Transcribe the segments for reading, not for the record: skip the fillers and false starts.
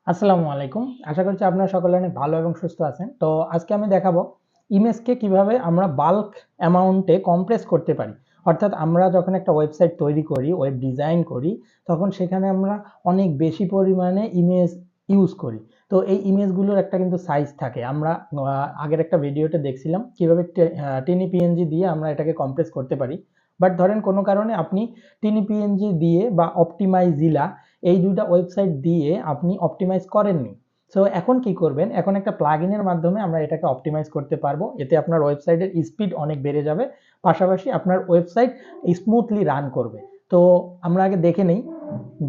আসসালামু আলাইকুম। আশা করছি আপনারা সকলে অনেক ভালো এবং সুস্থ আছেন। তো আজকে আমি দেখাবো ইমেজকে কিভাবে আমরা বাল্ক অ্যামাউন্টে কম্প্রেস করতে পারি। অর্থাৎ আমরা যখন একটা ওয়েবসাইট তৈরি করি, ওয়েব ডিজাইন করি, তখন সেখানে আমরা অনেক বেশি পরিমাণে ইমেজ ইউজ করি। তো এই ইমেজগুলোর একটা কিন্তু সাইজ থাকে। আমরা আগের একটা ভিডিওতে দেখছিলাম কিভাবে টিনি পিএনজি দিয়ে আমরা এটাকে কম্প্রেস করতে পারি। বাট ধরেন কোনো কারণে আপনি টিনি পিএনজি দিয়ে বা অপটিমাইজিলা এই ২ টা ওয়েবসাইট দিয়ে আপনি অপটিমাইজ করেননি। সো এখন কি করবেন? এখন একটা প্লাগইনের মাধ্যমে আমরা এটাকে অপটিমাইজ করতে পারবো। এতে আপনার ওয়েবসাইটের স্পিড অনেক বেড়ে যাবে। পাশাপাশি আপনার ওয়েবসাইট স্মুথলি রান করবে। তো আমরা আগে দেখে নেই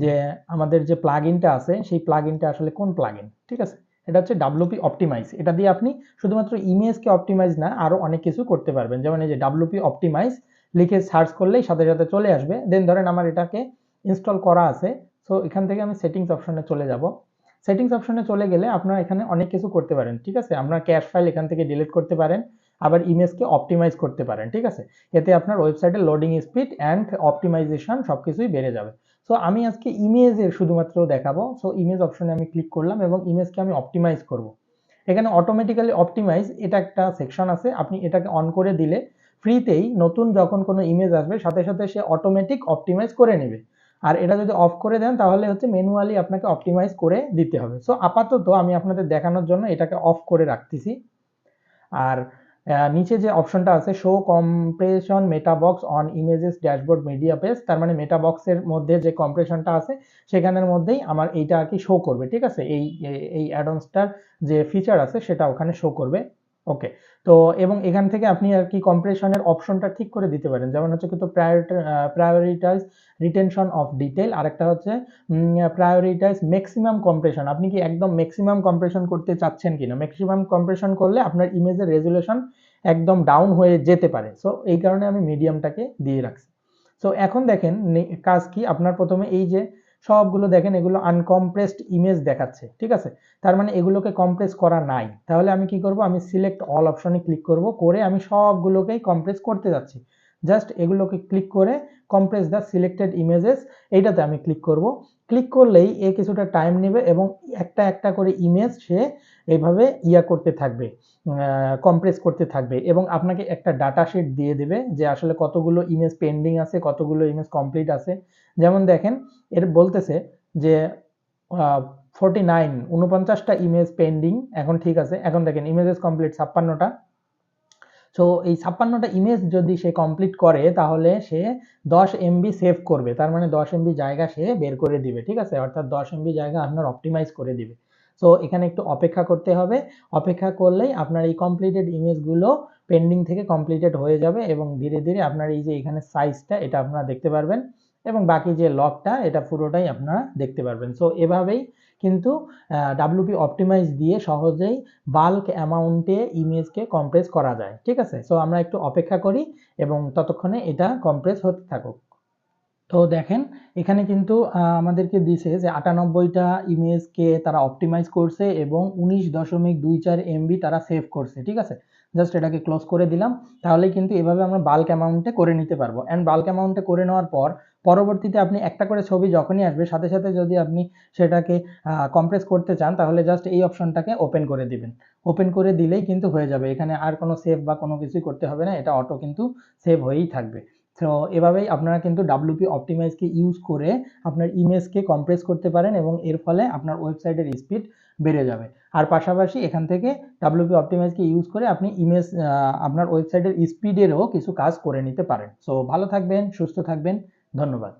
যে আমাদের যে প্লাগইনটা আছে সেই প্লাগইনটা আসলে কোন প্লাগইন, ঠিক আছে? এটা হচ্ছে WP অপটিমাইজ। এটা দিয়ে আপনি শুধুমাত্র ইমেজকে অপটিমাইজ না আরো অনেক কিছু করতে পারবেন। যেমন এই যে WP অপটিমাইজ লিখে সার্চ করলেই সাথে সাথে চলে আসবে। দেন ধরেন আমার এটাকে ইনস্টল করা আছে। সো এখান থেকে আমি সেটিংস অপশনে চলে যাব। সেটিংস অপশনে চলে গেলে আপনারা এখানে অনেক কিছু করতে পারেন, ঠিক আছে? আপনার ক্যাশ ফাইল এখান থেকে ডিলিট করতে পারেন, আবার ইমেজকে অপটিমাইজ করতে পারেন, ঠিক আছে? এতে আপনার ওয়েবসাইটের লোডিং স্পিড অ্যান্ড অপটিমাইজেশন সবকিছুই বেড়ে যাবে। সো আমি আজকে ইমেজের শুধুমাত্র দেখাবো। সো ইমেজ অপশনে আমি ক্লিক করলাম এবং ইমেজকে আমি অপটিমাইজ করব। এখানে অটোমেটিক্যালি অপটিমাইজ এটা একটা সেকশন আছে। আপনি এটাকে অন করে দিলে ফ্রিতেই নতুন যখন কোনো ইমেজ আসবে সাথে সাথে সে অটোমেটিক অপটিমাইজ করে নেবে। আর এটা যদি অফ করে দেন তাহলে হচ্ছে ম্যানুয়ালি আপনাকে অপটিমাইজ করে দিতে হবে। সো আপাতত আমি আপনাদের দেখানোর জন্য এটাকে অফ করে রাখতেছি। আর নিচে যে অপশনটা আছে show compression meta box on images dashboard media page, তার মানে মেটা বক্সের মধ্যে যে কম্প্রেশনটা আছে সেখানের মধ্যেই আমার এইটা আর কি শো করবে, ঠিক আছে? এই অ্যাডঅনসটার যে ফিচার আছে সেটা ওখানে শো করবে। ওকে। তো এবং এখান থেকে আপনি আর কি কম্প্রেশনের অপশনটা ঠিক করে দিতে পারেন। যেমন হচ্ছে কিন্তু প্রায়োরিটাইজ রিটেনশন অফ ডিটেল, আরেকটা হচ্ছে প্রায়োরিটাইজ ম্যাক্সিমাম কম্প্রেশন। আপনি কি একদম ম্যাক্সিমাম কম্প্রেশন করতে চাচ্ছেন কিনা? ম্যাক্সিমাম কম্প্রেশন করলে আপনার ইমেজের রেজুলেশন একদম ডাউন হয়ে যেতে পারে। সো এই কারণে আমি মিডিয়ামটাকে দিয়ে রাখছি। সো এখন দেখেন কাজ কি, আপনার প্রথমে এই যে সবগুলো দেখেন এগুলো আনকম্প্রেসড ইমেজ দেখাচ্ছে, ঠিক আছে? তার মানে এগুলোকে কম্প্রেস করা নাই। তাহলে আমি কি করব? আমি সিলেক্ট অল অপশনে ক্লিক করব, করে আমি সবগুলোকেই কম্প্রেস করতে যাচ্ছি। জাস্ট এগুলোকে ক্লিক করে কম্প্রেস দ্য সিলেক্টেড ইমেজেস এইটাতে আমি ক্লিক করব। ক্লিক করলেই এ কিছুটা টাইম নেবে এবং একটা একটা করে ইমেজ সে এইভাবে করতে থাকবে, কম্প্রেস করতে থাকবে এবং আপনাকে একটা ডাটা শিট দিয়ে দেবে যে আসলে কতগুলো ইমেজ পেন্ডিং আছে, কতগুলো ইমেজ কমপ্লিট আছে। যেমন দেখেন এর বলতেছে যে 49টা ইমেজ পেন্ডিং, এখন ঠিক আছে। এখন দেখেন ইমেজেস কমপ্লিট 56টা। সো এই 56টা ইমেজ যদি সে কমপ্লিট করে তাহলে সে 10 এমবি সেভ করবে। তার মানে 10 এমবি জায়গা সে বের করে দিবে, ঠিক আছে? অর্থাৎ 10 এমবি জায়গা আপনার অপটিমাইজ করে দিবে। সো এখানে একটু অপেক্ষা করতে হবে। অপেক্ষা করলেই আপনার এই কমপ্লিটেড ইমেজগুলো পেন্ডিং থেকে কমপ্লিটেড হয়ে যাবে এবং ধীরে ধীরে আপনার এই যে এখানে সাইজটা এটা আপনারা দেখতে পারবেন এবং বাকি যে লকটা এটা পুরোটাই আপনারা দেখতে পারবেন। সো এভাবেই কিন্তু WP অপটিমাইজ দিয়ে সহজেই বাল্ক অ্যামাউন্টে ইমেজকে কম্প্রেস করা যায়, ঠিক আছে? সো আমরা একটু অপেক্ষা করি এবং ততক্ষণে এটা কম্প্রেস হতে থাকুক। তো দেখেন এখানে কিন্তু আমাদেরকে দিছে যে 98টা ইমেজকে তারা অপটিমাইজ করছে এবং 19.24 এমবি তারা সেভ করছে, ঠিক আছে? জাস্ট এটাকে ক্লোজ করে দিলাম। তাহলেই কিন্তু এভাবে আমরা বাল্ক অ্যামাউন্টে করে নিতে পারবো। অ্যান্ড বাল্ক অ্যামাউন্টে করে নেওয়ার পর পরবর্তীতে আপনি একটা করে ছবি যখনই আসবে সাথে সাথে যদি আপনি সেটাকে কম্প্রেস করতে চান তাহলে জাস্ট এই অপশনটাকে ওপেন করে দিবেন। ওপেন করে দিলেই কিন্তু হয়ে যাবে। এখানে আর কোনো সেভ বা কোনো কিছুই করতে হবে না। এটা অটো কিন্তু সেভ হয়েই থাকবে। তো এভাবেই আপনারা কিন্তু WP অপটিমাইজকে ইউজ করে আপনার ইমেজকে কম্প্রেস করতে পারেন এবং এর ফলে আপনার ওয়েবসাইটের স্পিড বেড়ে যাবে। আর পাশাপাশি এখান থেকে WP অপটিমাইজকে ইউজ করে আপনি ইমেজ আপনার ওয়েবসাইটের স্পিডেরও কিছু কাজ করে নিতে পারেন। সো ভালো থাকবেন, সুস্থ থাকবেন। ধন্যবাদ।